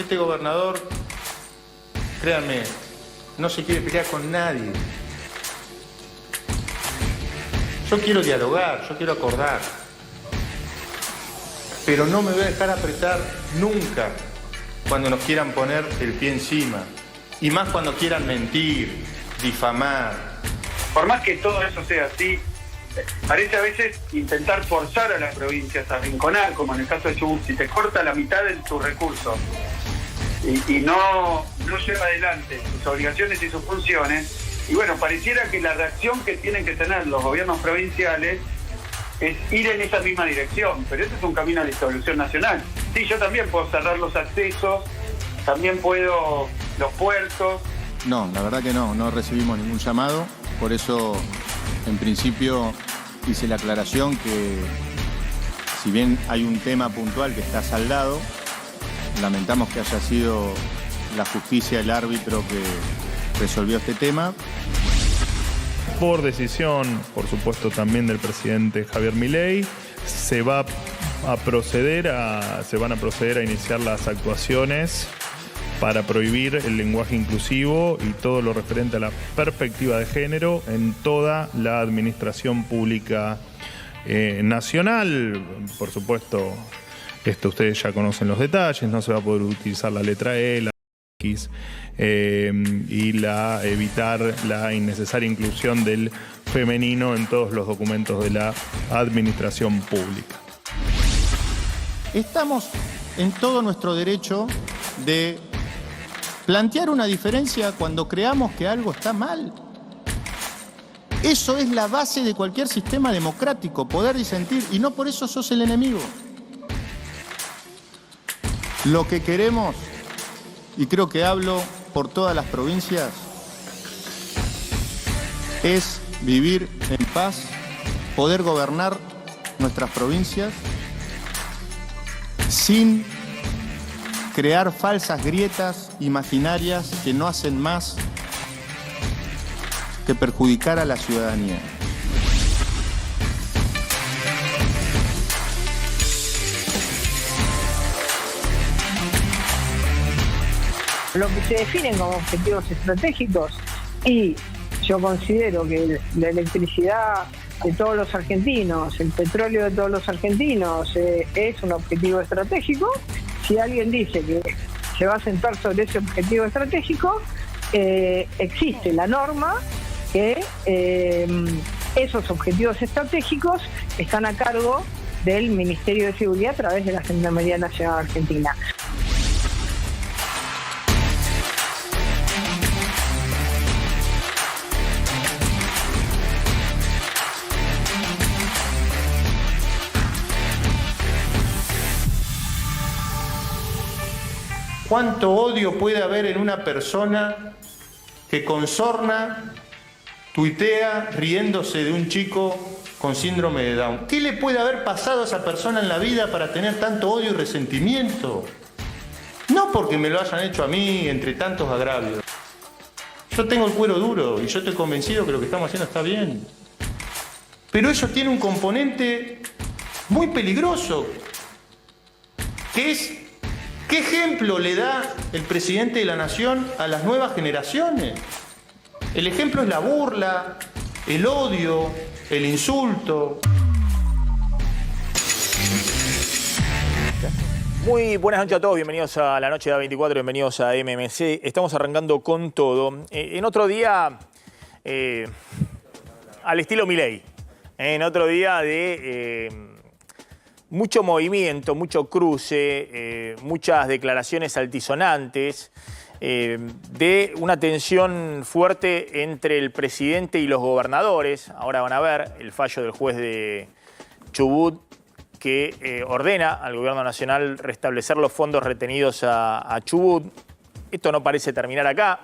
Este gobernador, créanme, no se quiere pelear con nadie. Yo quiero dialogar, yo quiero acordar. Pero no me voy a dejar apretar nunca cuando nos quieran poner el pie encima. Y más cuando quieran mentir, difamar. Por más que todo eso sea así, parece a veces intentar forzar a las provincias a arrinconar, como en el caso de Chubut, si te corta la mitad de tus recursos y no lleva adelante sus obligaciones y sus funciones, y bueno, pareciera que la reacción que tienen que tener los gobiernos provinciales es ir en esa misma dirección, pero ese es un camino a la disolución nacional. Sí, yo también puedo cerrar los accesos, también puedo los puertos. No, la verdad que no recibimos ningún llamado, por eso en principio hice la aclaración que si bien hay un tema puntual que está saldado, lamentamos que haya sido la justicia el árbitro que resolvió este tema. Por decisión, por supuesto, también del presidente Javier Milei, se van a proceder a iniciar las actuaciones para prohibir el lenguaje inclusivo y todo lo referente a la perspectiva de género en toda la administración pública nacional. Por supuesto, ustedes ya conocen los detalles, no se va a poder utilizar la letra E, la X, y evitar la innecesaria inclusión del femenino en todos los documentos de la administración pública. Estamos en todo nuestro derecho de plantear una diferencia cuando creamos que algo está mal. Eso es la base de cualquier sistema democrático, poder disentir, y no por eso sos el enemigo. Lo que queremos, y creo que hablo por todas las provincias, es vivir en paz, poder gobernar nuestras provincias sin crear falsas grietas imaginarias que no hacen más que perjudicar a la ciudadanía. Lo que se definen como objetivos estratégicos, y yo considero que la electricidad de todos los argentinos, el petróleo de todos los argentinos es un objetivo estratégico. Si alguien dice que se va a sentar sobre ese objetivo estratégico, existe la norma que esos objetivos estratégicos están a cargo del Ministerio de Seguridad a través de la Gendarmería Nacional Argentina. ¿Cuánto odio puede haber en una persona que con sorna tuitea riéndose de un chico con síndrome de Down? ¿Qué le puede haber pasado a esa persona en la vida para tener tanto odio y resentimiento? No porque me lo hayan hecho a mí entre tantos agravios. Yo tengo el cuero duro y yo estoy convencido que lo que estamos haciendo está bien. Pero eso tiene un componente muy peligroso, que es: ¿qué ejemplo le da el presidente de la Nación a las nuevas generaciones? El ejemplo es la burla, el odio, el insulto. Muy buenas noches a todos, bienvenidos a la noche de A24, bienvenidos a MMC. Estamos arrancando con todo. En otro día, al estilo Milei, en otro día de mucho movimiento, mucho cruce, muchas declaraciones altisonantes, de una tensión fuerte entre el presidente y los gobernadores. Ahora van a ver el fallo del juez de Chubut que ordena al gobierno nacional restablecer los fondos retenidos a Chubut. Esto no parece terminar acá,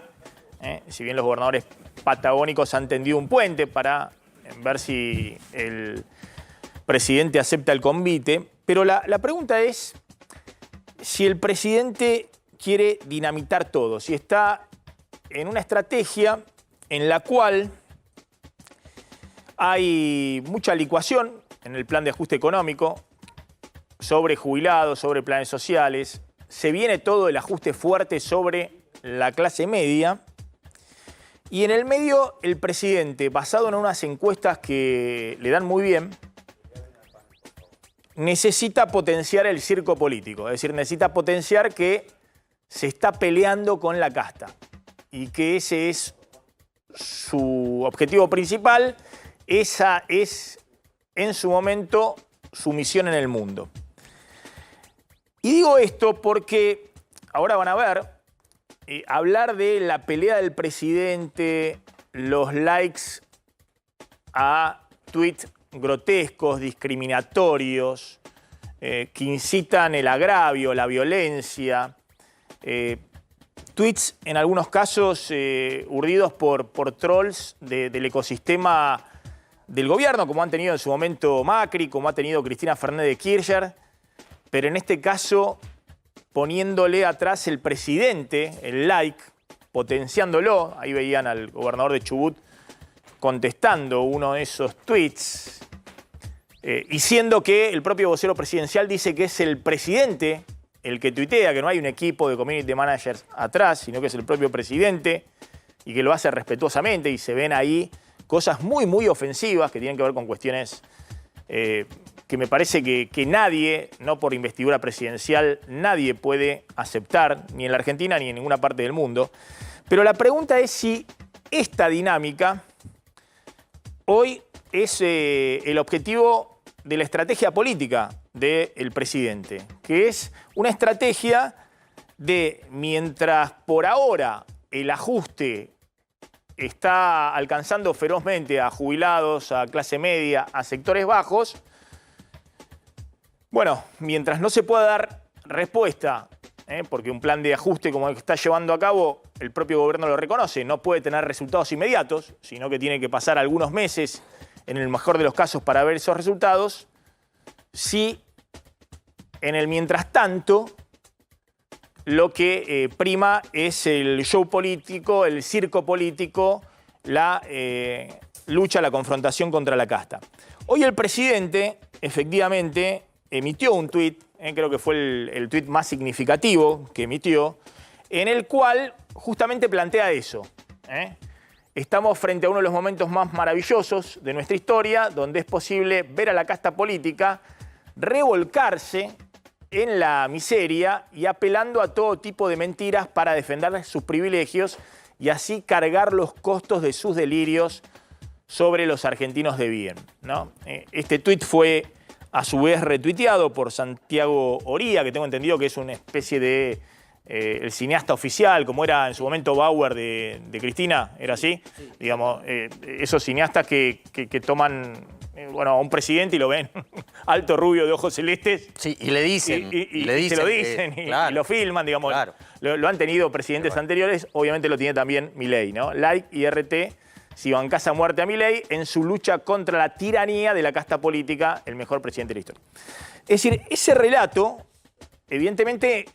si bien los gobernadores patagónicos han tendido un puente para ver si el presidente acepta el convite, pero la pregunta es si el presidente quiere dinamitar todo, si está en una estrategia en la cual hay mucha licuación en el plan de ajuste económico, sobre jubilados, sobre planes sociales, se viene todo el ajuste fuerte sobre la clase media. Y en el medio, el presidente, basado en unas encuestas que le dan muy bien, necesita potenciar el circo político. Es decir, necesita potenciar que se está peleando con la casta y que ese es su objetivo principal. Esa es, en su momento, su misión en el mundo. Y digo esto porque ahora van a ver, hablar de la pelea del presidente, los likes a tweets grotescos, discriminatorios, que incitan el agravio, la violencia, tweets en algunos casos urdidos por trolls del ecosistema del gobierno, como han tenido en su momento Macri, como ha tenido Cristina Fernández de Kirchner, pero en este caso poniéndole atrás el presidente, el like, potenciándolo. Ahí veían al gobernador de Chubut contestando uno de esos tweets, y siendo que el propio vocero presidencial dice que es el presidente el que tuitea, que no hay un equipo de community managers atrás, sino que es el propio presidente y que lo hace respetuosamente, y se ven ahí cosas muy, muy ofensivas que tienen que ver con cuestiones que me parece que nadie, no por investidura presidencial, nadie puede aceptar, ni en la Argentina ni en ninguna parte del mundo. Pero la pregunta es si esta dinámica hoy es el objetivo de la estrategia política del presidente, que es una estrategia de, mientras por ahora el ajuste está alcanzando ferozmente a jubilados, a clase media, a sectores bajos, bueno, mientras no se pueda dar respuesta, porque un plan de ajuste como el que está llevando a cabo, el propio gobierno lo reconoce, no puede tener resultados inmediatos, sino que tiene que pasar algunos meses, en el mejor de los casos, para ver esos resultados. Si en el mientras tanto lo que prima es el show político, el circo político, la lucha, la confrontación contra la casta. Hoy el presidente, efectivamente, emitió un tuit, creo que fue el tuit más significativo que emitió, en el cual justamente plantea eso. Estamos frente a uno de los momentos más maravillosos de nuestra historia, donde es posible ver a la casta política revolcarse en la miseria y apelando a todo tipo de mentiras para defender sus privilegios y así cargar los costos de sus delirios sobre los argentinos de bien, ¿no? Este tuit fue a su vez retuiteado por Santiago Oría, que tengo entendido que es una especie de el cineasta oficial, como era en su momento Bauer de Cristina, ¿era así? Sí. Digamos, esos cineastas que toman bueno, a un presidente y lo ven alto, rubio, de ojos celestes. Sí, y le dicen. Y se lo dicen, claro, y lo filman, digamos. Claro. Lo han tenido presidentes anteriores, obviamente lo tiene también Milei, ¿no? Like y RT, si bancás a muerte a Milei en su lucha contra la tiranía de la casta política, el mejor presidente de la historia. Es decir, ese relato, evidentemente,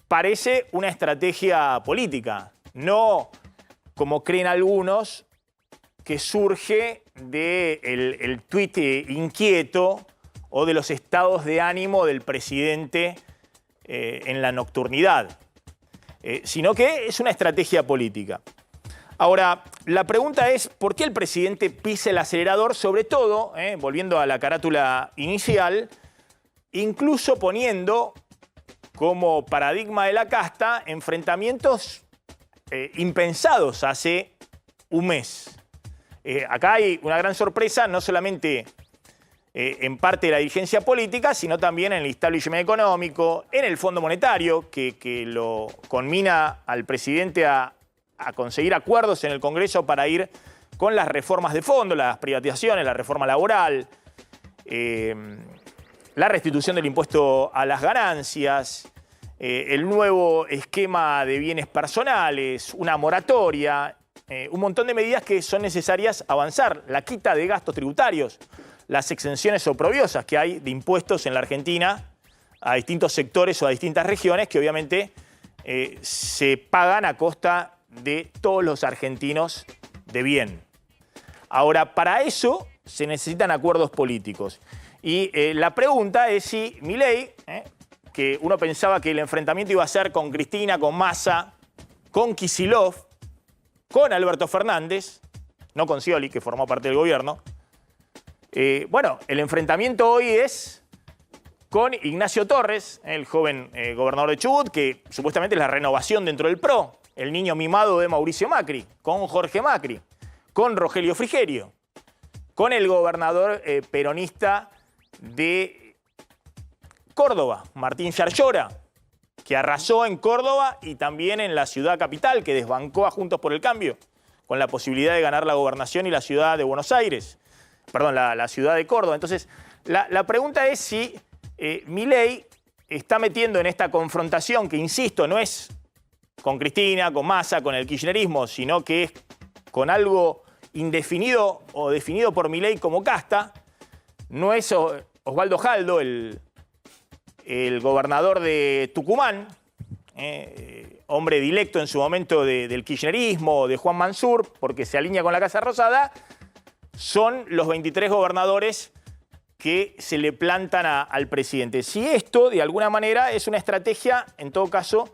parece una estrategia política, no como creen algunos, que surge del tuit inquieto o de los estados de ánimo del presidente en la nocturnidad, sino que es una estrategia política. Ahora, la pregunta es, ¿por qué el presidente pisa el acelerador? Sobre todo, volviendo a la carátula inicial, incluso poniendo como paradigma de la casta enfrentamientos impensados hace un mes. Acá hay una gran sorpresa, no solamente en parte de la dirigencia política, sino también en el establishment económico, en el Fondo Monetario, que lo conmina al presidente a conseguir acuerdos en el Congreso para ir con las reformas de fondo, las privatizaciones, la reforma laboral, la restitución del impuesto a las ganancias, el nuevo esquema de bienes personales, una moratoria, un montón de medidas que son necesarias avanzar, la quita de gastos tributarios, las exenciones oprobiosas que hay de impuestos en la Argentina a distintos sectores o a distintas regiones que obviamente se pagan a costa de todos los argentinos de bien. Ahora, para eso se necesitan acuerdos políticos. Y la pregunta es si Milei, que uno pensaba que el enfrentamiento iba a ser con Cristina, con Massa, con Kicillof, con Alberto Fernández, no con Scioli, que formó parte del gobierno. Bueno, el enfrentamiento hoy es con Ignacio Torres, el joven gobernador de Chubut, que supuestamente es la renovación dentro del PRO, el niño mimado de Mauricio Macri, con Jorge Macri, con Rogelio Frigerio, con el gobernador peronista de Córdoba, Martín Yarlora, que arrasó en Córdoba y también en la ciudad capital, que desbancó a Juntos por el Cambio, con la posibilidad de ganar la gobernación y la ciudad de Buenos Aires, perdón, la ciudad de Córdoba. Entonces, la pregunta es si Milei está metiendo en esta confrontación, que insisto, no es con Cristina, con Massa, con el kirchnerismo, sino que es con algo indefinido o definido por Milei como casta. No es Osvaldo Jaldo, el gobernador de Tucumán, hombre directo en su momento del kirchnerismo, de Juan Mansur, porque se alinea con la Casa Rosada. Son los 23 gobernadores que se le plantan al presidente. Si esto, de alguna manera, es una estrategia, en todo caso,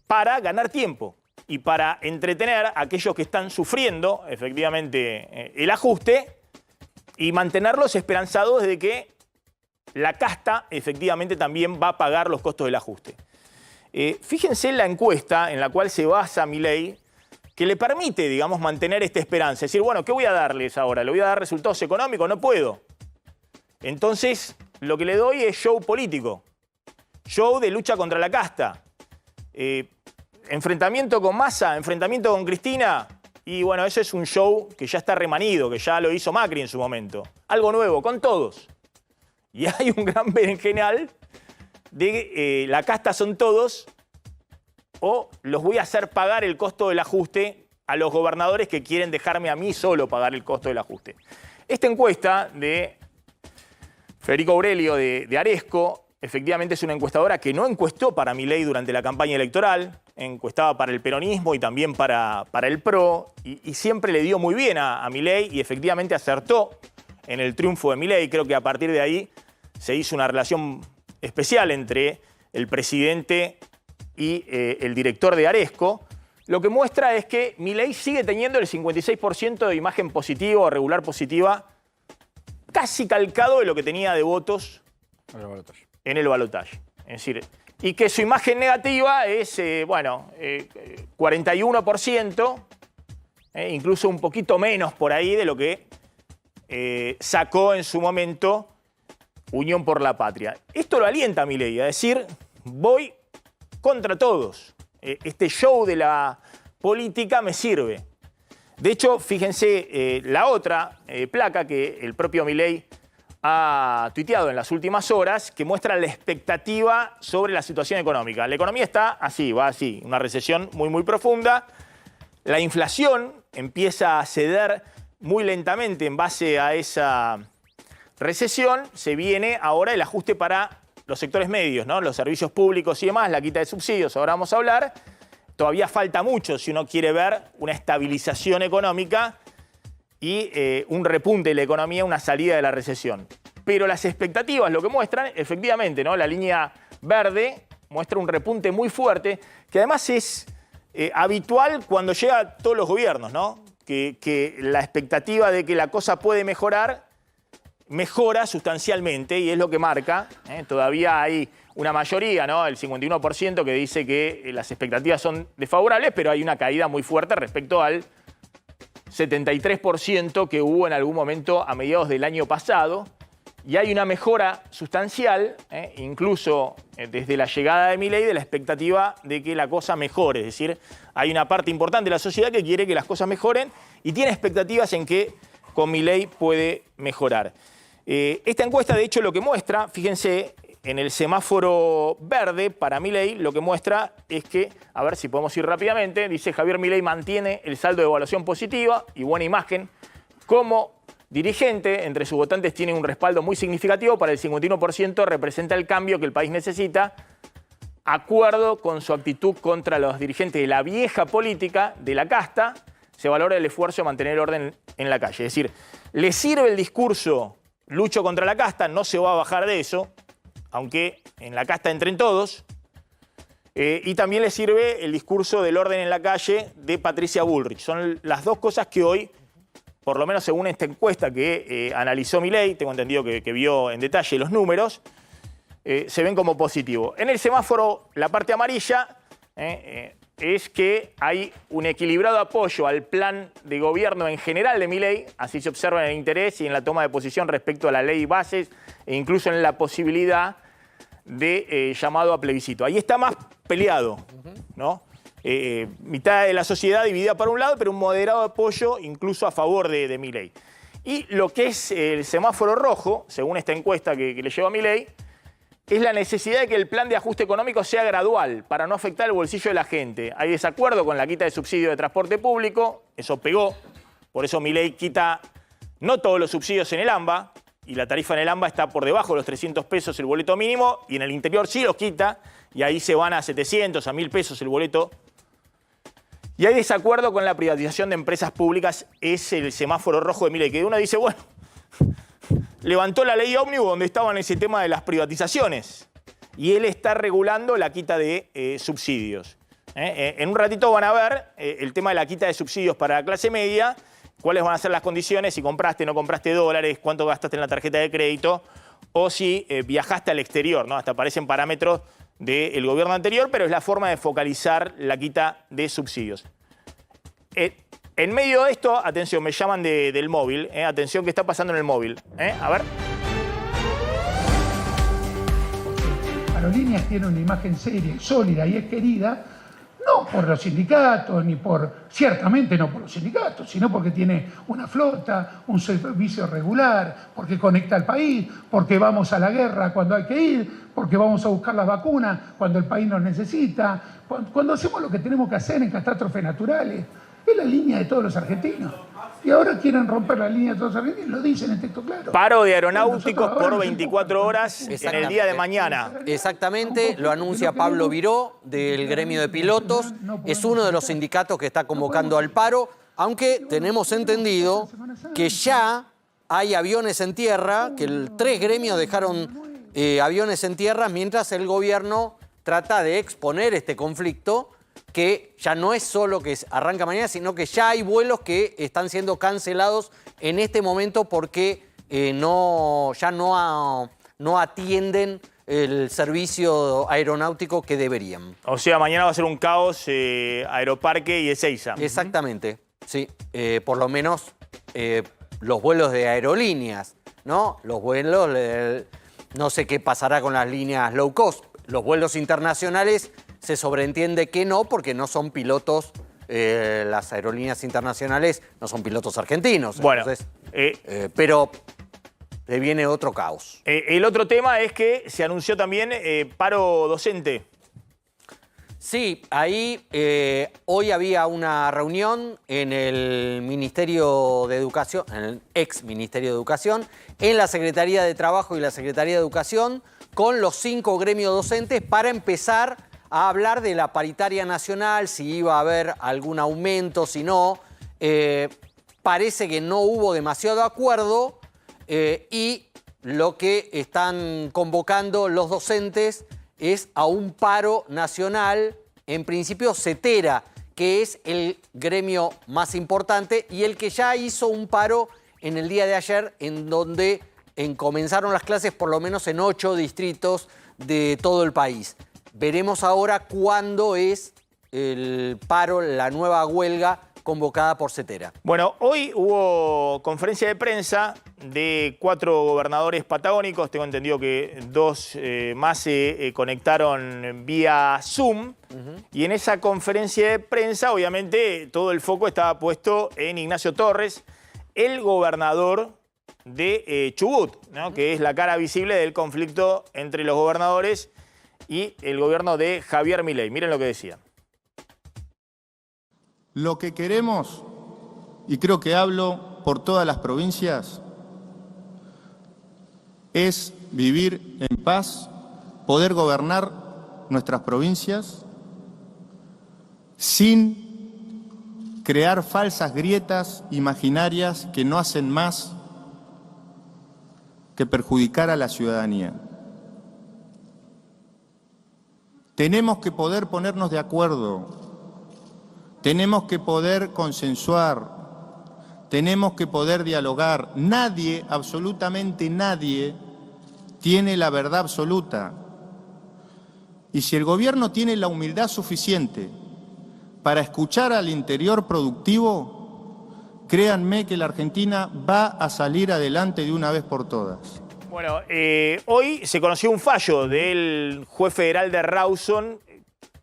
para ganar tiempo y para entretener a aquellos que están sufriendo, efectivamente, el ajuste y mantenerlos esperanzados de que la casta, efectivamente, también va a pagar los costos del ajuste. Fíjense en la encuesta en la cual se basa Milei, que le permite, digamos, mantener esta esperanza. Es decir, bueno, ¿qué voy a darles ahora? ¿Le voy a dar resultados económicos? No puedo. Entonces, lo que le doy es show político, show de lucha contra la casta, enfrentamiento con Massa, enfrentamiento con Cristina, y bueno, eso es un show que ya está remanido, que ya lo hizo Macri en su momento. Algo nuevo, con todos. Y hay un gran berenjenal de la casta son todos, o los voy a hacer pagar el costo del ajuste a los gobernadores que quieren dejarme a mí solo pagar el costo del ajuste. Esta encuesta de Federico Aurelio de Aresco, efectivamente es una encuestadora que no encuestó para Milei durante la campaña electoral, encuestaba para el peronismo y también para el PRO, y siempre le dio muy bien a Milei y efectivamente acertó en el triunfo de Milei. Creo que a partir de ahí se hizo una relación especial entre el presidente y el director de Aresco. Lo que muestra es que Milei sigue teniendo el 56% de imagen positiva o regular positiva, casi calcado de lo que tenía de votos en el balotaje. Es decir, y que su imagen negativa es, 41%, incluso un poquito menos por ahí de lo que sacó en su momento Unión por la Patria. Esto lo alienta a Milei a decir, voy contra todos. Este show de la política me sirve. De hecho, fíjense la otra placa que el propio Milei ha tuiteado en las últimas horas, que muestra la expectativa sobre la situación económica. La economía está así, va así, una recesión muy, muy profunda. La inflación empieza a ceder muy lentamente en base a esa recesión. Se viene ahora el ajuste para los sectores medios, ¿no? Los servicios públicos y demás, la quita de subsidios, ahora vamos a hablar. Todavía falta mucho si uno quiere ver una estabilización económica y un repunte de la economía, una salida de la recesión. Pero las expectativas lo que muestran, efectivamente, ¿no? La línea verde muestra un repunte muy fuerte, que además es habitual cuando llega a todos los gobiernos, ¿no? Que la expectativa de que la cosa puede mejorar, mejora sustancialmente y es lo que marca. Todavía hay una mayoría, ¿no? El 51% que dice que las expectativas son desfavorables, pero hay una caída muy fuerte respecto al 73% que hubo en algún momento a mediados del año pasado. Y hay una mejora sustancial, incluso desde la llegada de Milei, de la expectativa de que la cosa mejore. Es decir, hay una parte importante de la sociedad que quiere que las cosas mejoren y tiene expectativas en que con Milei puede mejorar. Esta encuesta, de hecho, lo que muestra, fíjense, en el semáforo verde para Milei, lo que muestra es que, a ver si podemos ir rápidamente, dice Javier Milei mantiene el saldo de evaluación positiva y buena imagen como dirigente. Entre sus votantes tiene un respaldo muy significativo, para el 51% representa el cambio que el país necesita, acuerdo con su actitud contra los dirigentes de la vieja política, de la casta, se valora el esfuerzo de mantener el orden en la calle. Es decir, le sirve el discurso lucho contra la casta, no se va a bajar de eso, aunque en la casta entren todos. Y también le sirve el discurso del orden en la calle de Patricia Bullrich. Son las dos cosas que hoy, por lo menos según esta encuesta que analizó Milei, tengo entendido que vio en detalle los números, se ven como positivo. En el semáforo, la parte amarilla es que hay un equilibrado apoyo al plan de gobierno en general de Milei, así se observa en el interés y en la toma de posición respecto a la ley bases e incluso en la posibilidad de llamado a plebiscito. Ahí está más peleado, ¿no? Mitad de la sociedad dividida por un lado, pero un moderado apoyo incluso a favor de Milei. Y lo que es el semáforo rojo, según esta encuesta que le lleva a Milei, es la necesidad de que el plan de ajuste económico sea gradual para no afectar el bolsillo de la gente. Hay desacuerdo con la quita de subsidio de transporte público, eso pegó, por eso Milei quita no todos los subsidios en el AMBA, y la tarifa en el AMBA está por debajo de los 300 pesos el boleto mínimo, y en el interior sí los quita, y ahí se van a 700, a 1.000 pesos el boleto. Y hay desacuerdo con la privatización de empresas públicas, es el semáforo rojo de Milei, que uno dice, bueno, levantó la ley ómnibus donde estaba en ese tema de las privatizaciones, y él está regulando la quita de subsidios. En un ratito van a ver el tema de la quita de subsidios para la clase media, cuáles van a ser las condiciones, si compraste, no compraste dólares, cuánto gastaste en la tarjeta de crédito, o si viajaste al exterior, ¿no? Hasta aparecen parámetros del gobierno anterior, pero es la forma de focalizar la quita de subsidios. En medio de esto, atención, me llaman del móvil, atención, ¿qué está pasando en el móvil? A ver. Aerolíneas tiene una imagen seria, sólida y es querida, no por los sindicatos, ciertamente no por los sindicatos, sino porque tiene una flota, un servicio regular, porque conecta al país, porque vamos a la guerra cuando hay que ir, porque vamos a buscar las vacunas cuando el país nos necesita, cuando hacemos lo que tenemos que hacer en catástrofes naturales. Es la línea de todos los argentinos. Y ahora quieren romper la línea de todos los argentinos, lo dicen en texto claro. Paro de aeronáuticos por 24 horas en el día de mañana. Exactamente, lo anuncia Pablo Viró del gremio de pilotos. Es uno de los sindicatos que está convocando al paro, aunque tenemos entendido que ya hay aviones en tierra, que 3 gremios dejaron aviones en tierra mientras el gobierno trata de exponer este conflicto, que ya no es solo que arranca mañana, sino que ya hay vuelos que están siendo cancelados en este momento porque ya no atienden el servicio aeronáutico que deberían. O sea, mañana va a ser un caos Aeroparque y Ezeiza. Exactamente, sí. Por lo menos los vuelos de aerolíneas, ¿no? Los vuelos, no sé qué pasará con las líneas low cost. Los vuelos internacionales se sobreentiende que no, porque no son pilotos, las aerolíneas internacionales no son pilotos argentinos. Bueno, entonces, pero le viene otro caos. El otro tema es que se anunció también paro docente. Sí, ahí hoy había una reunión en el Ministerio de Educación, en el ex Ministerio de Educación, en la Secretaría de Trabajo y la Secretaría de Educación, con los 5 gremios docentes para empezar a hablar de la paritaria nacional, si iba a haber algún aumento, si no. Parece que no hubo demasiado acuerdo y lo que están convocando los docentes es a un paro nacional, en principio CETERA, que es el gremio más importante y el que ya hizo un paro en el día de ayer, en donde comenzaron las clases por lo menos en 8 distritos de todo el país. Veremos ahora cuándo es el paro, la nueva huelga convocada por CETERA. Bueno, hoy hubo conferencia de prensa de 4 gobernadores patagónicos. Tengo entendido que 2 más se conectaron vía Zoom. Y en esa conferencia de prensa, obviamente, todo el foco estaba puesto en Ignacio Torres, el gobernador de Chubut, ¿no? Que es la cara visible del conflicto entre los gobernadores y el gobierno de Javier Milei. Miren lo que decía. Lo que queremos, y creo que hablo por todas las provincias, es vivir en paz, poder gobernar nuestras provincias sin crear falsas grietas imaginarias que no hacen más que perjudicar a la ciudadanía. Tenemos que poder ponernos de acuerdo, tenemos que poder consensuar, tenemos que poder dialogar. Nadie, absolutamente nadie, tiene la verdad absoluta. Y si el gobierno tiene la humildad suficiente para escuchar al interior productivo, créanme que la Argentina va a salir adelante de una vez por todas. Bueno, hoy se conoció un fallo del juez federal de Rawson.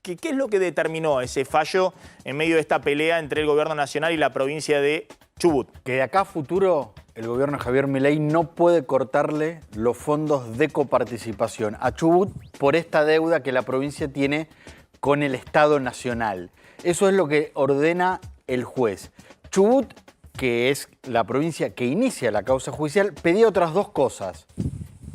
¿Qué es lo que determinó ese fallo en medio de esta pelea entre el gobierno nacional y la provincia de Chubut? Que de acá a futuro el gobierno de Javier Milei no puede cortarle los fondos de coparticipación a Chubut por esta deuda que la provincia tiene con el Estado Nacional. Eso es lo que ordena el juez. Chubut, que es la provincia que inicia la causa judicial, pedía otras dos cosas.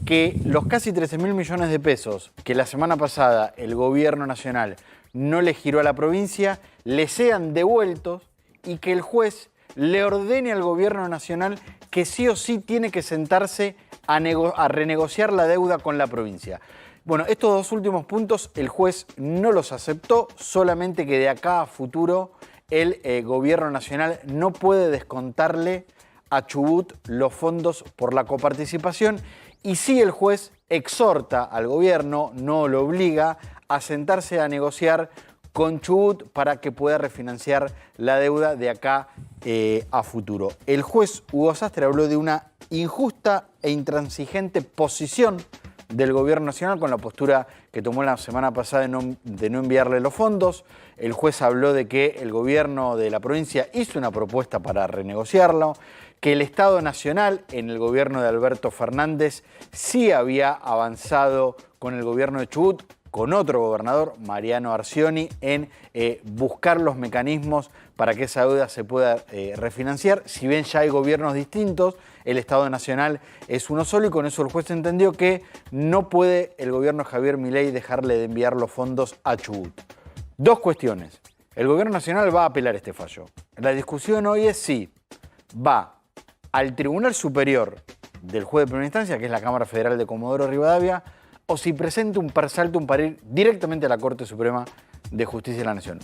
Que los casi 13.000 millones de pesos que la semana pasada el gobierno nacional no le giró a la provincia, le sean devueltos y que el juez le ordene al gobierno nacional que sí o sí tiene que sentarse a renegociar la deuda con la provincia. Bueno, estos dos últimos puntos el juez no los aceptó, solamente que de acá a futuro el gobierno nacional no puede descontarle a Chubut los fondos por la coparticipación y sí el juez exhorta al gobierno, no lo obliga a sentarse a negociar con Chubut para que pueda refinanciar la deuda de acá a futuro. El juez Hugo Sastre habló de una injusta e intransigente posición del gobierno nacional con la postura que tomó la semana pasada de no enviarle los fondos. El juez habló de que el gobierno de la provincia hizo una propuesta para renegociarlo, que el Estado Nacional en el gobierno de Alberto Fernández sí había avanzado con el gobierno de Chubut, con otro gobernador, Mariano Arcioni, en buscar los mecanismos para que esa deuda se pueda refinanciar. Si bien ya hay gobiernos distintos, el Estado Nacional es uno solo y con eso el juez entendió que no puede el gobierno de Javier Milei dejarle de enviar los fondos a Chubut. Dos cuestiones. El gobierno nacional va a apelar este fallo. La discusión hoy es si va al Tribunal Superior del juez de primera instancia, que es la Cámara Federal de Comodoro Rivadavia, o si presenta un persaltum para ir directamente a la Corte Suprema de Justicia de la Nación.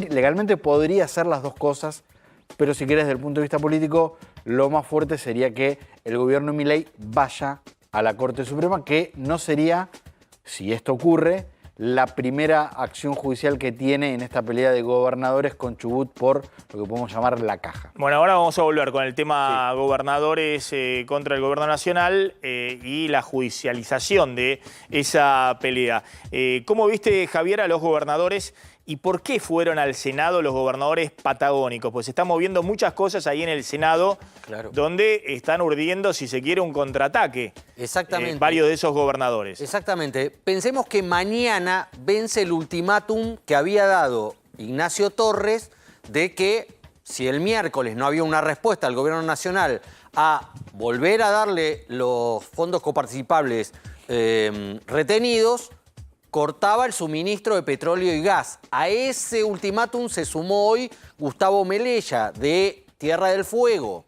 Legalmente podría hacer las dos cosas, pero si querés desde el punto de vista político, lo más fuerte sería que el gobierno de Milei vaya a la Corte Suprema, que no sería, si esto ocurre, la primera acción judicial que tiene en esta pelea de gobernadores con Chubut por lo que podemos llamar la caja. Bueno, ahora vamos a volver con el tema gobernadores contra el gobierno nacional y la judicialización de esa pelea. ¿Cómo viste, Javier, a los gobernadores y por qué fueron al Senado los gobernadores patagónicos? Pues se están moviendo muchas cosas ahí en el Senado, claro, donde están urdiendo, si se quiere, un contraataque. Exactamente. Varios de esos gobernadores. Exactamente. Pensemos que mañana vence el ultimátum que había dado Ignacio Torres de que si el miércoles no había una respuesta al gobierno nacional a volver a darle los fondos coparticipables retenidos, cortaba el suministro de petróleo y gas. A ese ultimátum se sumó hoy Gustavo Melella, de Tierra del Fuego.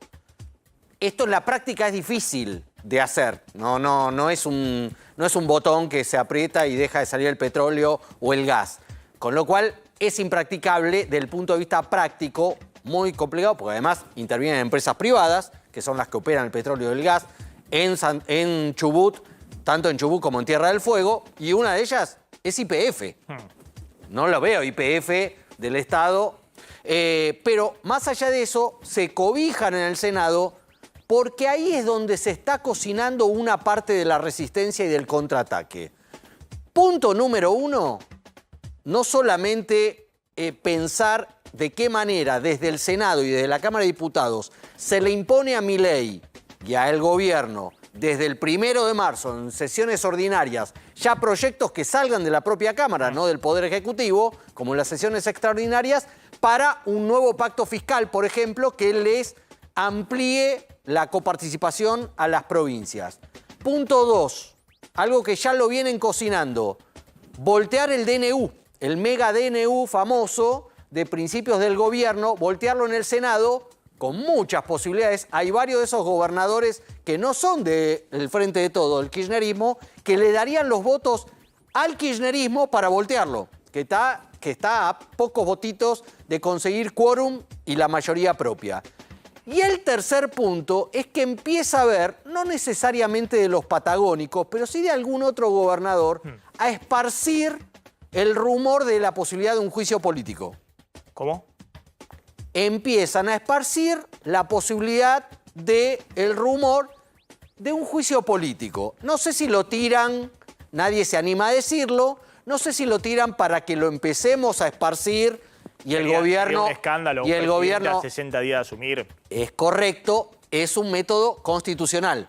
Esto en la práctica es difícil de hacer. No es un botón que se aprieta y deja de salir el petróleo o el gas. Con lo cual es impracticable desde el punto de vista práctico, muy complicado, porque además intervienen empresas privadas, que son las que operan el petróleo y el gas, en Chubut, tanto en Chubut como en Tierra del Fuego, y una de ellas es YPF. No lo veo YPF del Estado, pero más allá de eso, se cobijan en el Senado porque ahí es donde se está cocinando una parte de la resistencia y del contraataque. Punto número uno, no solamente pensar de qué manera desde el Senado y desde la Cámara de Diputados se le impone a Milei y a el gobierno desde el 1 de marzo, en sesiones ordinarias, ya proyectos que salgan de la propia Cámara, no del Poder Ejecutivo, como en las sesiones extraordinarias, para un nuevo pacto fiscal, por ejemplo, que les amplíe la coparticipación a las provincias. Punto 2, algo que ya lo vienen cocinando, voltear el DNU, el mega DNU famoso de principios del gobierno, voltearlo en el Senado, con muchas posibilidades. Hay varios de esos gobernadores que no son del Frente de Todo, el kirchnerismo, que le darían los votos al kirchnerismo para voltearlo, que está a pocos votitos de conseguir quórum y la mayoría propia. Y el tercer punto es que empieza a haber, no necesariamente de los patagónicos, pero sí de algún otro gobernador, a esparcir el rumor de la posibilidad de un juicio político. ¿Cómo? Empiezan a esparcir la posibilidad del rumor de un juicio político. No sé si lo tiran, nadie se anima a decirlo, no sé si lo tiran para que lo empecemos a esparcir y el gobierno... un escándalo, y el gobierno a 60 días de asumir. Es correcto, es un método constitucional.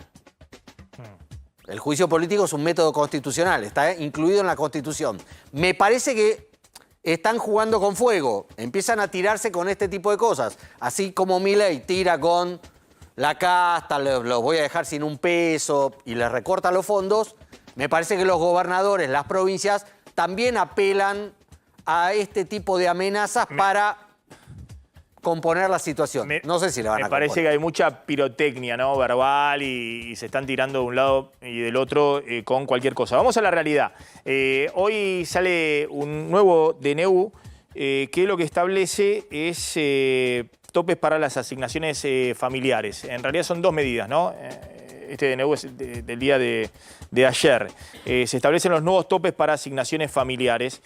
El juicio político es un método constitucional, está incluido en la Constitución. Me parece que están jugando con fuego, empiezan a tirarse con este tipo de cosas. Así como Milei tira con la casta, los voy a dejar sin un peso y les recorta los fondos, me parece que los gobernadores, las provincias, también apelan a este tipo de amenazas para componer la situación. No sé si la van a Me parece que hay mucha pirotecnia, ¿no? Verbal y se están tirando de un lado y del otro con cualquier cosa. Vamos a la realidad. Hoy sale un nuevo DNU que lo que establece es topes para las asignaciones familiares. En realidad son dos medidas, ¿no? Este DNU es del día de ayer. Se establecen los nuevos topes para asignaciones familiares.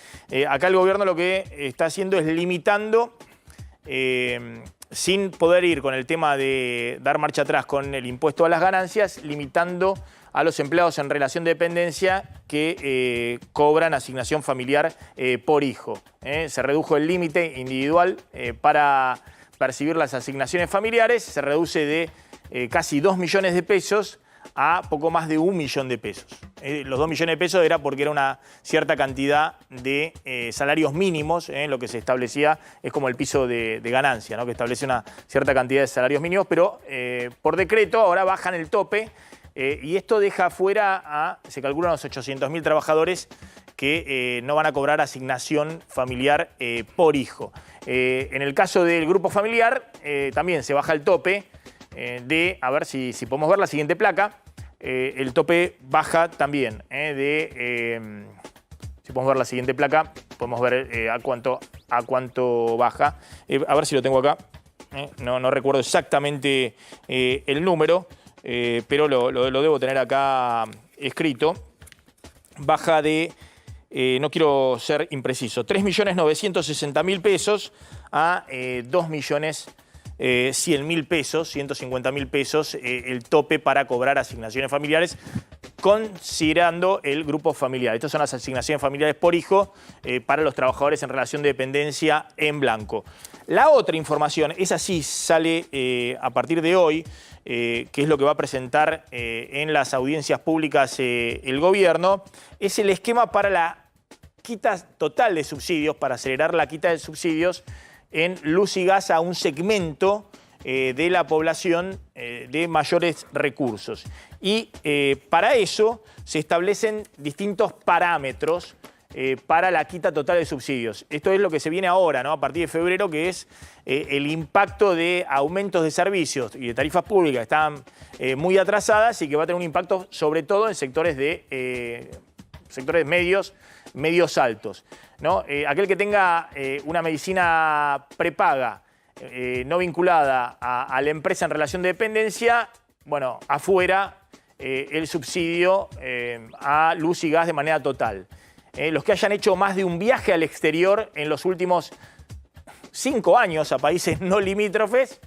Acá el gobierno lo que está haciendo es limitando, sin poder ir con el tema de dar marcha atrás con el impuesto a las ganancias, limitando a los empleados en relación de dependencia que cobran asignación familiar por hijo. Se redujo el límite individual para percibir las asignaciones familiares, se reduce de casi 2 millones de pesos a poco más de 1 millón de pesos. Los 2 millones de pesos era porque era una cierta cantidad de salarios mínimos, lo que se establecía es como el piso de ganancia, ¿no? Que establece una cierta cantidad de salarios mínimos, pero por decreto ahora bajan el tope y esto deja fuera se calculan los 800.000 trabajadores que no van a cobrar asignación familiar por hijo. En el caso del grupo familiar también se baja el tope a ver si podemos ver la siguiente placa, el tope baja también si podemos ver la siguiente placa, podemos ver a cuánto baja. A ver si lo tengo acá, no recuerdo exactamente el número, pero lo debo tener acá escrito. Baja de, no quiero ser impreciso, 3.960.000 pesos a 2.100.000 pesos, 150.000 pesos, el tope para cobrar asignaciones familiares, considerando el grupo familiar. Estas son las asignaciones familiares por hijo para los trabajadores en relación de dependencia en blanco. La otra información, esa sí sale a partir de hoy, que es lo que va a presentar en las audiencias públicas el gobierno, es el esquema para la quita total de subsidios, para acelerar la quita de subsidios en luz y gas a un segmento de la población de mayores recursos. Y para eso se establecen distintos parámetros para la quita total de subsidios. Esto es lo que se viene ahora, ¿no? A partir de febrero, que es el impacto de aumentos de servicios y de tarifas públicas que están muy atrasadas y que va a tener un impacto sobre todo en sectores medios altos, ¿no? Aquel que tenga una medicina prepaga no vinculada a la empresa en relación de dependencia, bueno, afuera el subsidio a luz y gas de manera total. Los que hayan hecho más de un viaje al exterior en los últimos 5 años a países no limítrofes,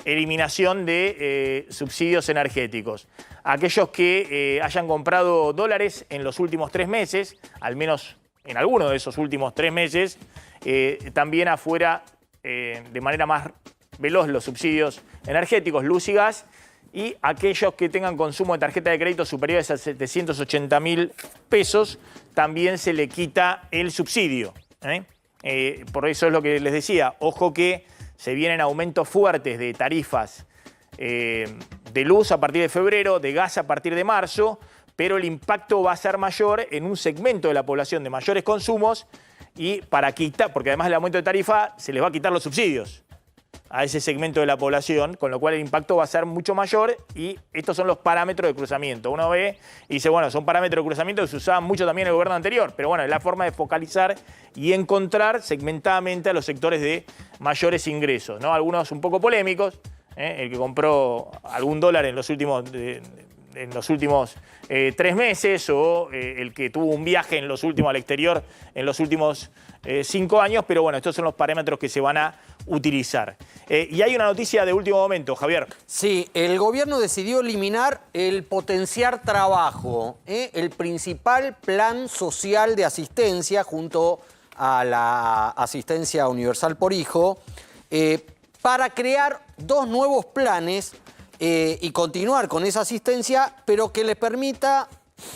eliminación de subsidios energéticos. Aquellos que hayan comprado dólares en los últimos 3 meses, al menos en alguno de esos últimos 3 meses, también afuera de manera más veloz los subsidios energéticos, luz y gas, y aquellos que tengan consumo de tarjeta de crédito superiores a 780.000 pesos, también se le quita el subsidio. Por eso es lo que les decía, ojo que se vienen aumentos fuertes de tarifas de luz a partir de febrero, de gas a partir de marzo, pero el impacto va a ser mayor en un segmento de la población de mayores consumos y para quitar, porque además del aumento de tarifa se les va a quitar los subsidios. a ese segmento de la población, con lo cual el impacto va a ser mucho mayor y estos son los parámetros de cruzamiento. Uno ve y dice, bueno, son parámetros de cruzamiento que se usaban mucho también en el gobierno anterior, pero bueno, es la forma de focalizar y encontrar segmentadamente a los sectores de mayores ingresos, ¿no? Algunos un poco polémicos, el que compró algún dólar en los últimos 3 meses o el que tuvo un viaje en los últimos al exterior en los últimos 5 años, pero bueno, estos son los parámetros que se van a utilizar. Y hay una noticia de último momento, Javier. Sí, el gobierno decidió eliminar el potenciar trabajo, el principal plan social de asistencia junto a la asistencia universal por hijo, para crear 2 nuevos planes y continuar con esa asistencia, pero que le permita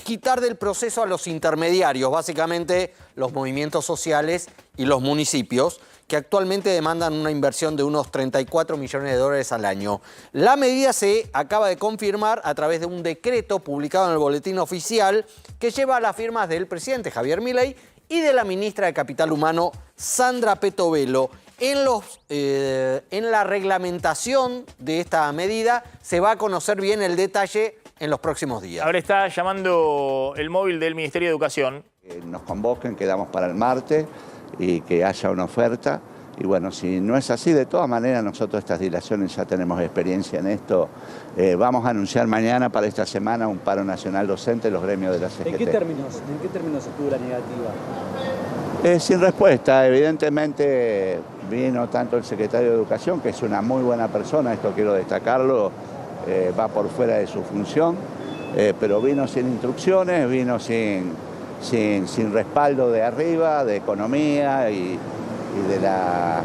quitar del proceso a los intermediarios, básicamente los movimientos sociales y los municipios, que actualmente demandan una inversión de unos 34 millones de dólares al año. La medida se acaba de confirmar a través de un decreto publicado en el Boletín Oficial que lleva las firmas del presidente Javier Milei y de la ministra de Capital Humano, Sandra Petovelo. En la reglamentación de esta medida se va a conocer bien el detalle en los próximos días. Ahora está llamando el móvil del Ministerio de Educación. Nos convoquen, quedamos para el martes y que haya una oferta. Y bueno, si no es así, de todas maneras nosotros estas dilaciones ya tenemos experiencia en esto. Vamos a anunciar mañana para esta semana un paro nacional docente, los gremios de la CGT. ¿En qué términos estuvo la negativa? Sin respuesta, evidentemente vino tanto el secretario de Educación, que es una muy buena persona, esto quiero destacarlo, va por fuera de su función, pero vino sin instrucciones, vino sin respaldo de arriba, de economía y de la,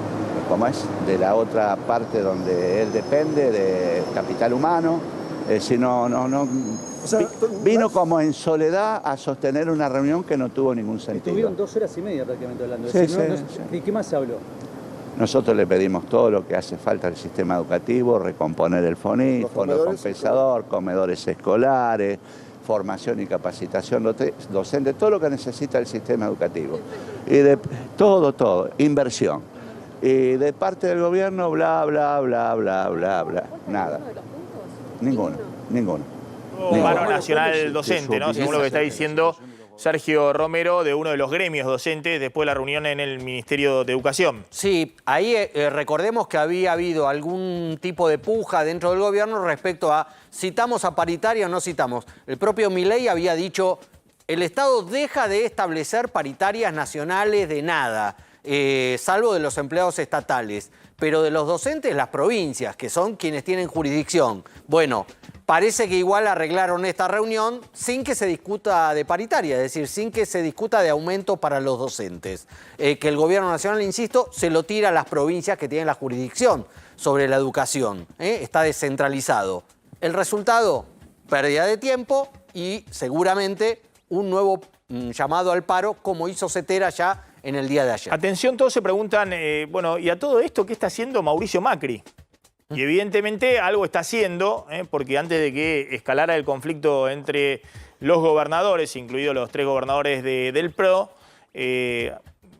¿cómo es?, de la otra parte donde él depende, de Capital Humano, O sea, vino como en soledad a sostener una reunión que no tuvo ningún sentido. Estuvieron 2 horas y media prácticamente hablando. Sí, sí. ¿Y qué más se habló? Nosotros le pedimos todo lo que hace falta al sistema educativo, recomponer el FONIT, fondo compensador, comedores escolares, formación y capacitación docente, todo lo que necesita el sistema educativo. Y de todo, inversión. Y de parte del gobierno, bla, bla, bla, bla, bla, bla, nada. Ninguno. Paro nacional docente, ¿no? Según lo que está diciendo Sergio Romero, de uno de los gremios docentes, después de la reunión en el Ministerio de Educación. Sí, ahí recordemos que había habido algún tipo de puja dentro del gobierno respecto a citamos a paritaria o no citamos. El propio Milei había dicho, el Estado deja de establecer paritarias nacionales de nada, salvo de los empleados estatales, pero de los docentes las provincias, que son quienes tienen jurisdicción. Bueno, parece que igual arreglaron esta reunión sin que se discuta de paritaria, es decir, sin que se discuta de aumento para los docentes. Que el gobierno nacional, insisto, se lo tira a las provincias que tienen la jurisdicción sobre la educación. Está descentralizado. El resultado, pérdida de tiempo y seguramente un nuevo llamado al paro, como hizo Cetera ya en el día de ayer. Atención, todos se preguntan, bueno, ¿y a todo esto qué está haciendo Mauricio Macri? Y evidentemente algo está haciendo, porque antes de que escalara el conflicto entre los gobernadores, incluidos los 3 gobernadores del PRO,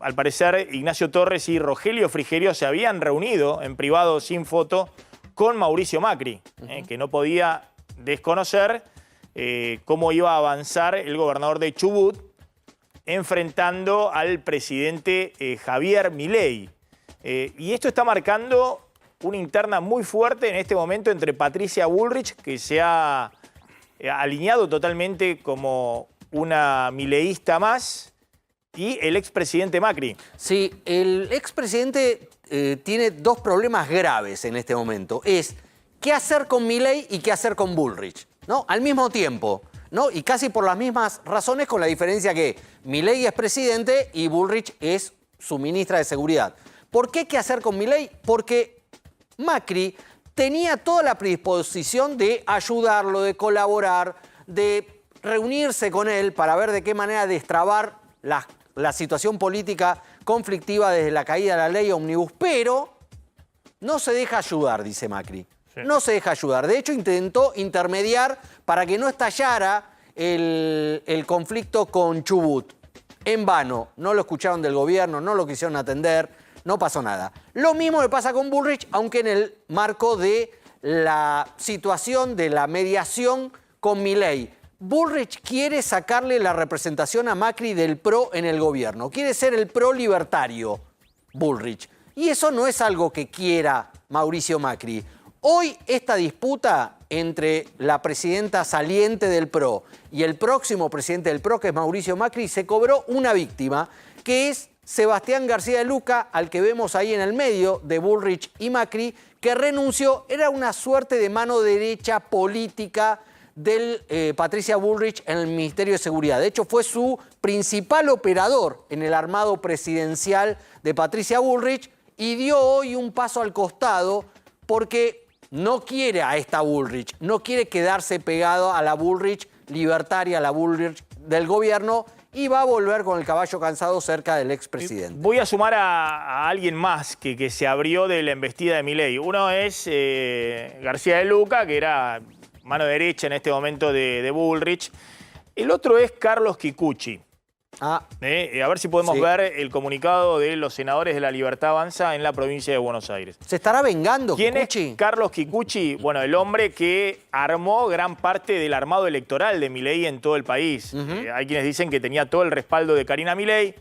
al parecer Ignacio Torres y Rogelio Frigerio se habían reunido en privado sin foto con Mauricio Macri, que no podía desconocer cómo iba a avanzar el gobernador de Chubut enfrentando al presidente Javier Milei. Y esto está marcando una interna muy fuerte en este momento entre Patricia Bullrich, que se ha alineado totalmente como una mileísta más, y el expresidente Macri. Sí, el expresidente tiene 2 problemas graves en este momento. Es qué hacer con Milei y qué hacer con Bullrich, ¿no? Al mismo tiempo, ¿no? Y casi por las mismas razones, con la diferencia que Milei es presidente y Bullrich es su ministra de Seguridad. ¿Por qué qué hacer con Milei? Porque Macri tenía toda la predisposición de ayudarlo, de colaborar, de reunirse con él para ver de qué manera destrabar la situación política conflictiva desde la caída de la ley Omnibus, pero no se deja ayudar, dice Macri. Sí. No se deja ayudar. De hecho, intentó intermediar para que no estallara el conflicto con Chubut. En vano. No lo escucharon del gobierno, no lo quisieron atender, no pasó nada. Lo mismo le pasa con Bullrich, aunque en el marco de la situación de la mediación con Milei. Bullrich quiere sacarle la representación a Macri del PRO en el gobierno. Quiere ser el PRO libertario, Bullrich. Y eso no es algo que quiera Mauricio Macri. Hoy esta disputa entre la presidenta saliente del PRO y el próximo presidente del PRO, que es Mauricio Macri, se cobró una víctima, que es Sebastián García de Luca, al que vemos ahí en el medio de Bullrich y Macri, que renunció. Era una suerte de mano derecha política del Patricia Bullrich en el Ministerio de Seguridad. De hecho, fue su principal operador en el armado presidencial de Patricia Bullrich y dio hoy un paso al costado porque no quiere a esta Bullrich, no quiere quedarse pegado a la Bullrich libertaria, a la Bullrich del gobierno, y va a volver con el caballo cansado cerca del expresidente. Voy a sumar a alguien más que se abrió de la embestida de Milei. Uno es García de Luca, que era mano derecha en este momento de Bullrich. El otro es Carlos Kikuchi. A ver si podemos ver el comunicado de los senadores de La Libertad Avanza en la provincia de Buenos Aires. ¿Se estará vengando Kikuchi? ¿Quién es Carlos Kikuchi? Bueno, el hombre que armó gran parte del armado electoral de Milei en todo el país. Hay quienes dicen que tenía todo el respaldo de Karina Milei.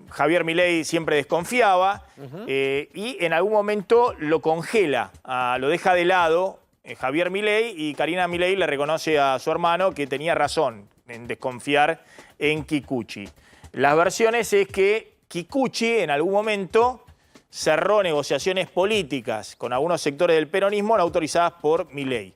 Javier Milei siempre desconfiaba y en algún momento lo congela, lo deja de lado Javier Milei, y Karina Milei le reconoce a su hermano que tenía razón en desconfiar en Kikuchi. Las versiones es que Kikuchi en algún momento cerró negociaciones políticas con algunos sectores del peronismo no autorizadas por Milei.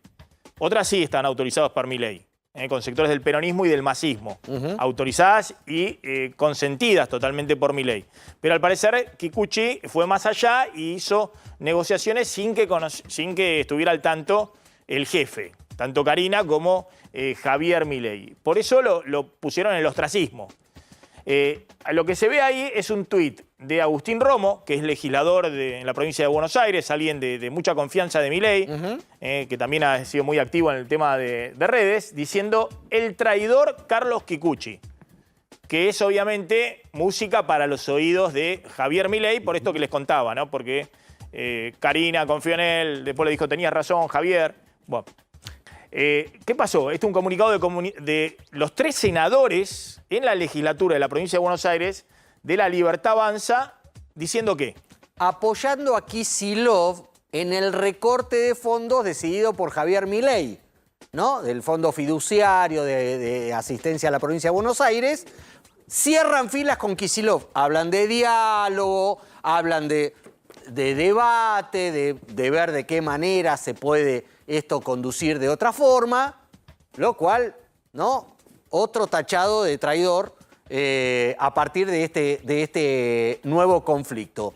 Otras sí están autorizadas por Milei, con sectores del peronismo y del masismo, autorizadas y consentidas totalmente por Milei. Pero al parecer Kikuchi fue más allá y hizo negociaciones sin que estuviera al tanto el jefe, tanto Karina como Javier Milei. Por eso lo pusieron en el ostracismo. Lo que se ve ahí es un tuit de Agustín Romo, que es legislador en la provincia de Buenos Aires, alguien de mucha confianza de Milei, que también ha sido muy activo en el tema de redes, diciendo el traidor Carlos Kikuchi, que es obviamente música para los oídos de Javier Milei, por esto que les contaba, ¿no? Porque Karina confió en él, después le dijo, tenías razón, Javier. Bueno, ¿qué pasó? Este es un comunicado de los 3 senadores en la legislatura de la provincia de Buenos Aires de La Libertad Avanza, diciendo ¿qué? Apoyando a Kicillof en el recorte de fondos decidido por Javier Milei, ¿no? Del fondo fiduciario de asistencia a la provincia de Buenos Aires. Cierran filas con Kicillof. Hablan de diálogo, hablan de debate, de ver de qué manera se puede esto conducir de otra forma, lo cual, ¿no? Otro tachado de traidor a partir de este nuevo conflicto.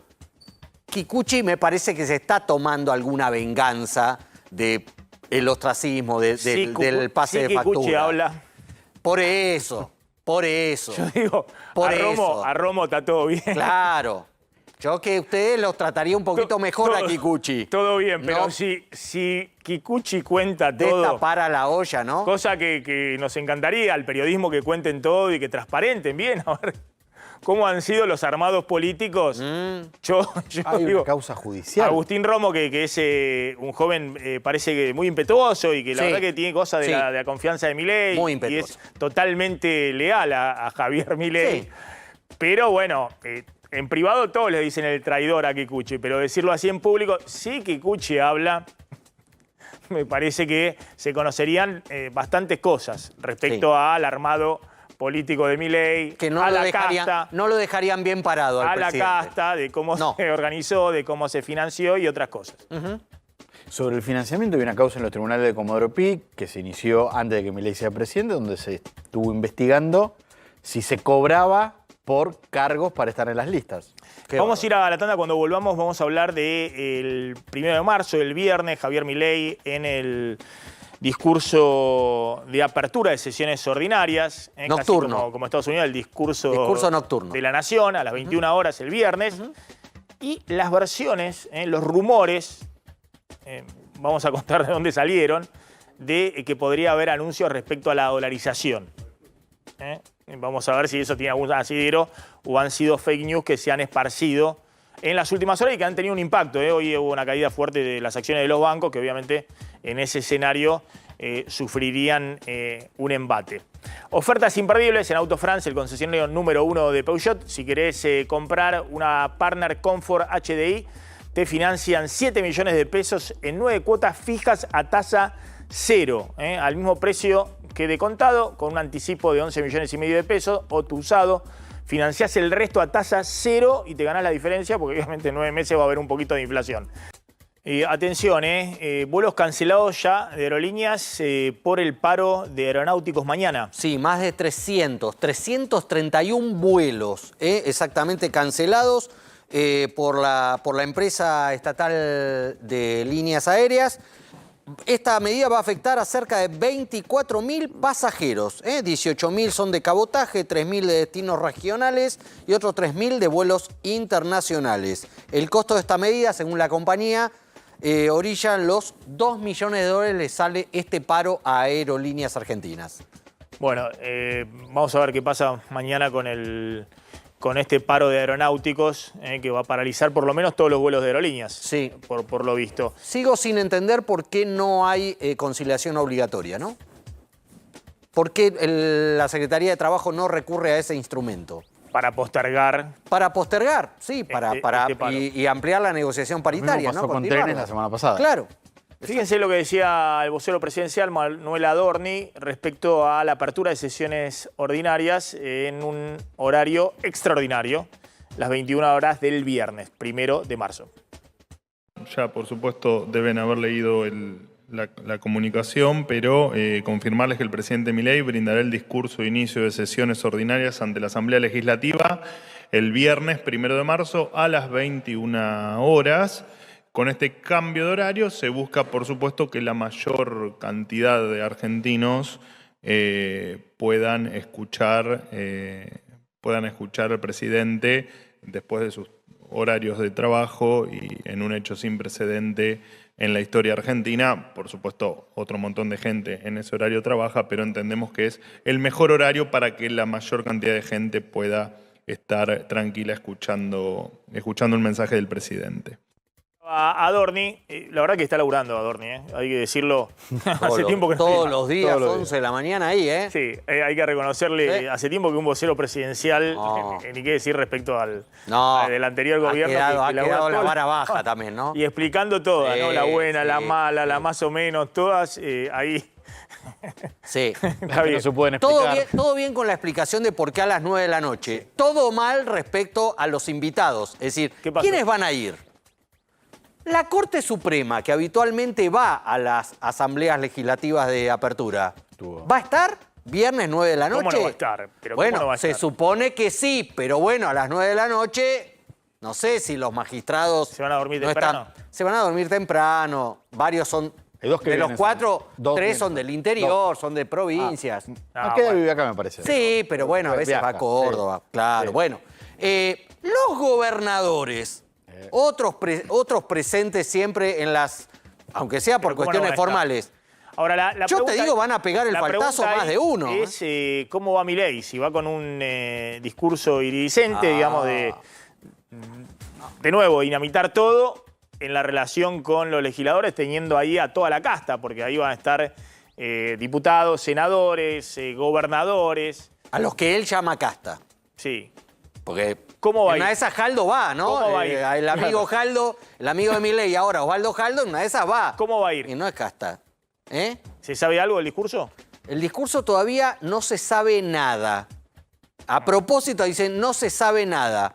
Kikuchi me parece que se está tomando alguna venganza del ostracismo, del pase de factura. Kikuchi habla. Por eso. Yo digo, a Romo está todo bien. Claro. Yo que ustedes los trataría un poquito mejor a Kikuchi. Todo bien, pero ¿no? si Kikuchi cuenta todo... Destapar a la olla, ¿no? Cosa que nos encantaría al periodismo que cuenten todo y que transparenten bien, a ver cómo han sido los armados políticos. Yo Hay digo, una causa judicial. Agustín Romo, que es un joven, parece que muy impetuoso y que la verdad que tiene cosas de la confianza de Milei. Muy impetuoso. Y es totalmente leal a Javier Milei. Sí. Pero bueno... en privado todos le dicen el traidor a Kikuchi, pero decirlo así en público, si Kikuchi habla, me parece que se conocerían bastantes cosas respecto al armado político de Milei, que no lo dejarían bien parado al presidente. La casta, de cómo se organizó, de cómo se financió y otras cosas. Sobre el financiamiento hay una causa en los tribunales de Comodoro Pi que se inició antes de que Milei sea presidente, donde se estuvo investigando si se cobraba por cargos para estar en las listas. Vamos a ir a la tanda. Cuando volvamos vamos a hablar del 1 de marzo, el viernes, Javier Milei en el discurso de apertura de sesiones ordinarias. Nocturno. Casi como Estados Unidos, el discurso nocturno de la Nación a las 21 horas el viernes. Y las versiones, los rumores, vamos a contar de dónde salieron, de que podría haber anuncios respecto a la dolarización. Vamos a ver si eso tiene algún asidero o han sido fake news que se han esparcido en las últimas horas y que han tenido un impacto. Hoy hubo una caída fuerte de las acciones de los bancos que obviamente en ese escenario sufrirían un embate. Ofertas imperdibles en Auto France, el concesionario número 1 de Peugeot. Si querés comprar una Partner Comfort HDI, te financian 7 millones de pesos en 9 cuotas fijas a tasa cero, al mismo precio que de contado, con un anticipo de 11 millones y medio de pesos, o tu usado, financiás el resto a tasa cero y te ganás la diferencia, porque obviamente en 9 meses va a haber un poquito de inflación. Atención, vuelos cancelados ya de aerolíneas por el paro de aeronáuticos mañana. Sí, más de 331 vuelos exactamente cancelados por la empresa estatal de líneas aéreas. Esta medida va a afectar a cerca de 24.000 pasajeros. 18.000 son de cabotaje, 3.000 de destinos regionales y otros 3.000 de vuelos internacionales. El costo de esta medida, según la compañía, orillan los 2 millones de dólares le sale este paro a Aerolíneas Argentinas. Bueno, vamos a ver qué pasa mañana con este paro de aeronáuticos que va a paralizar por lo menos todos los vuelos de aerolíneas, sí, por lo visto. Sigo sin entender por qué no hay conciliación obligatoria, ¿no? ¿Por qué la Secretaría de Trabajo no recurre a ese instrumento? Para postergar. Para postergar, sí, y ampliar la negociación paritaria, ¿no? ¿no? Con trenes la semana pasada. Claro. Fíjense lo que decía el vocero presidencial, Manuel Adorni, respecto a la apertura de sesiones ordinarias en un horario extraordinario, las 21 horas del viernes, 1 de marzo. Ya, por supuesto, deben haber leído la comunicación, pero confirmarles que el presidente Milei brindará el discurso de inicio de sesiones ordinarias ante la Asamblea Legislativa el viernes 1 de marzo a las 21 horas. Con este cambio de horario se busca, por supuesto, que la mayor cantidad de argentinos puedan escuchar al presidente después de sus horarios de trabajo y en un hecho sin precedente en la historia argentina. Por supuesto, otro montón de gente en ese horario trabaja, pero entendemos que es el mejor horario para que la mayor cantidad de gente pueda estar tranquila escuchando el mensaje del presidente. A Adorni, la verdad que está laburando Adorni, hay que decirlo. Hace tiempo que no todos los días, 11 de la mañana ahí, ¿eh? Sí, hay que reconocerle, hace tiempo que un vocero presidencial, ni qué decir respecto al del anterior gobierno. Ha quedado la vara baja también, ¿no? Y explicando todas, ¿no? La buena, la mala, la más o menos, todas ahí. Sí. No se pueden explicar. Todo bien con la explicación de por qué a las 9 de la noche. Todo mal respecto a los invitados. Es decir, ¿quiénes van a ir? La Corte Suprema, que habitualmente va a las asambleas legislativas de apertura, ¿va a estar viernes 9 de la noche? ¿Cómo no va a estar? ¿Pero bueno, cómo no va a estar? Se supone que sí, pero bueno, a las 9 de la noche, no sé si los magistrados... ¿Se van a dormir temprano? Se van a dormir temprano. Varios son... De los 4, 3 son del interior, son de provincias. Queda vivir acá, me parece. Sí, pero bueno, a veces va a Córdoba, claro. Sí. Bueno, los gobernadores... Otros presentes siempre en las, aunque sea por cuestiones formales. Ahora, yo te digo, van a pegar el faltazo más de uno. Es cómo va Milei, si va con un discurso iridiscente, digamos, de nuevo, dinamitar todo en la relación con los legisladores, teniendo ahí a toda la casta, porque ahí van a estar diputados, senadores, gobernadores. A los que él llama casta. Sí. Porque ¿cómo va en una de esas Jaldo va, ¿no? ¿Cómo va a ir? El amigo Jaldo, el amigo de Milei, ahora Osvaldo Jaldo, en una de esas va. ¿Cómo va a ir? Y no es casta. ¿Se sabe algo del discurso? El discurso todavía no se sabe nada. A propósito, dicen, no se sabe nada.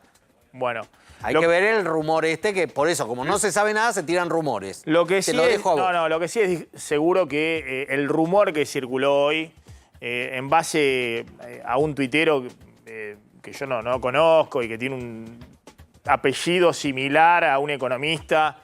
Bueno. Hay que ver el rumor que por eso, como no se sabe nada, se tiran rumores. Lo que sí lo que sí es seguro que el rumor que circuló hoy, en base a un tuitero que yo no conozco y que tiene un apellido similar a un economista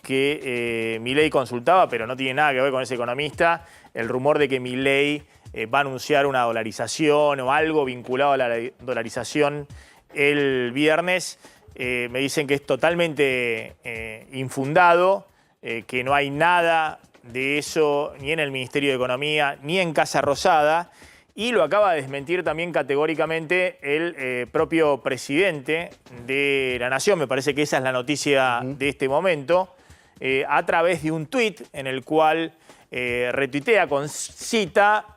que Milei consultaba, pero no tiene nada que ver con ese economista, el rumor de que Milei va a anunciar una dolarización o algo vinculado a la dolarización el viernes, me dicen que es totalmente infundado, que no hay nada de eso ni en el Ministerio de Economía ni en Casa Rosada, Y lo acaba de desmentir también categóricamente el propio presidente de la Nación. Me parece que esa es la noticia de este momento. A través de un tuit en el cual retuitea con cita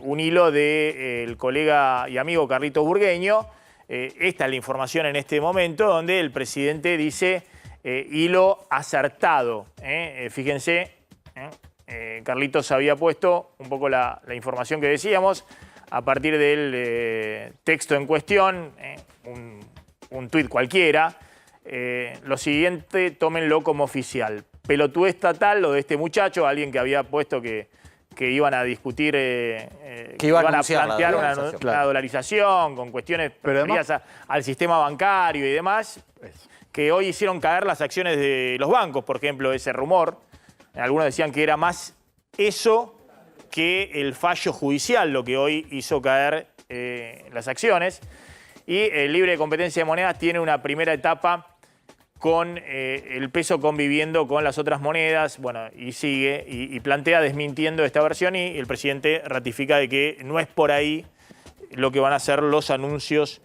un hilo del colega y amigo Carlitos Burgueño. Esta es la información en este momento, donde el presidente dice hilo acertado. Fíjense, Carlitos había puesto un poco la información que decíamos a partir del texto en cuestión, un tuit cualquiera. Lo siguiente, tómenlo como oficial. Pelotudez estatal, lo de este muchacho, alguien que había puesto que iban a discutir, que iban a plantear una dolarización con cuestiones referidas al sistema bancario y demás, que hoy hicieron caer las acciones de los bancos, por ejemplo, ese rumor. Algunos decían que era más eso que el fallo judicial lo que hoy hizo caer las acciones. Y el libre competencia de monedas tiene una primera etapa con el peso conviviendo con las otras monedas, bueno, y sigue, y plantea desmintiendo esta versión, y el presidente ratifica de que no es por ahí lo que van a ser los anuncios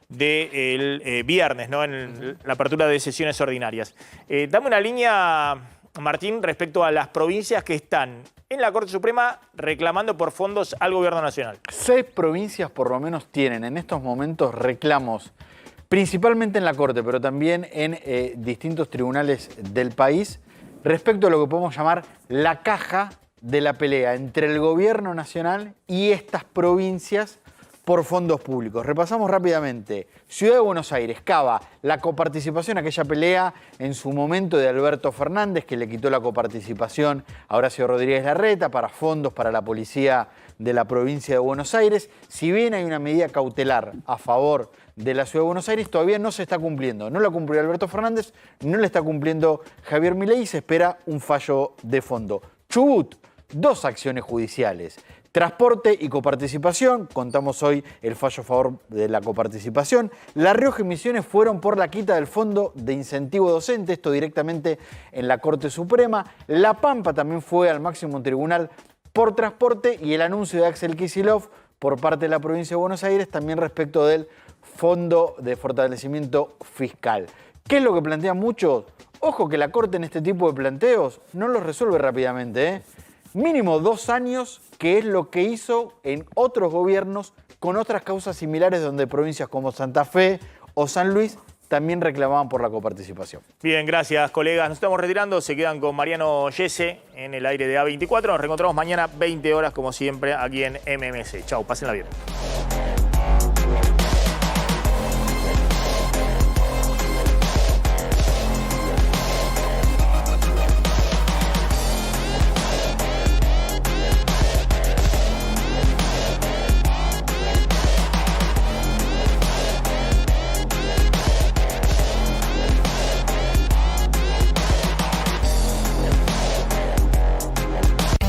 del viernes, ¿no? En la apertura de sesiones ordinarias. Dame una línea, Martín, respecto a las provincias que están en la Corte Suprema reclamando por fondos al Gobierno Nacional. 6 provincias por lo menos tienen en estos momentos reclamos, principalmente en la Corte, pero también en distintos tribunales del país, respecto a lo que podemos llamar la caja de la pelea entre el Gobierno Nacional y estas provincias por fondos públicos. Repasamos rápidamente. Ciudad de Buenos Aires, Cava, la coparticipación, aquella pelea en su momento de Alberto Fernández, que le quitó la coparticipación a Horacio Rodríguez Larreta para fondos para la policía de la provincia de Buenos Aires. Si bien hay una medida cautelar a favor de la Ciudad de Buenos Aires, todavía no se está cumpliendo. No la cumplió Alberto Fernández, no la está cumpliendo Javier Milei y se espera un fallo de fondo. Chubut, 2 acciones judiciales. Transporte y coparticipación, contamos hoy el fallo a favor de la coparticipación. La Rioja y Misiones fueron por la quita del fondo de incentivo docente, esto directamente en la Corte Suprema. La Pampa también fue al máximo tribunal por transporte y el anuncio de Axel Kicillof por parte de la provincia de Buenos Aires también respecto del fondo de fortalecimiento fiscal. ¿Qué es lo que plantean muchos? Ojo que la Corte en este tipo de planteos no los resuelve rápidamente, Mínimo 2 años, que es lo que hizo en otros gobiernos con otras causas similares donde provincias como Santa Fe o San Luis también reclamaban por la coparticipación. Bien, gracias, colegas. Nos estamos retirando. Se quedan con Mariano Yese en el aire de A24. Nos reencontramos mañana 20 horas, como siempre, aquí en MMC. Chau, pásenla bien.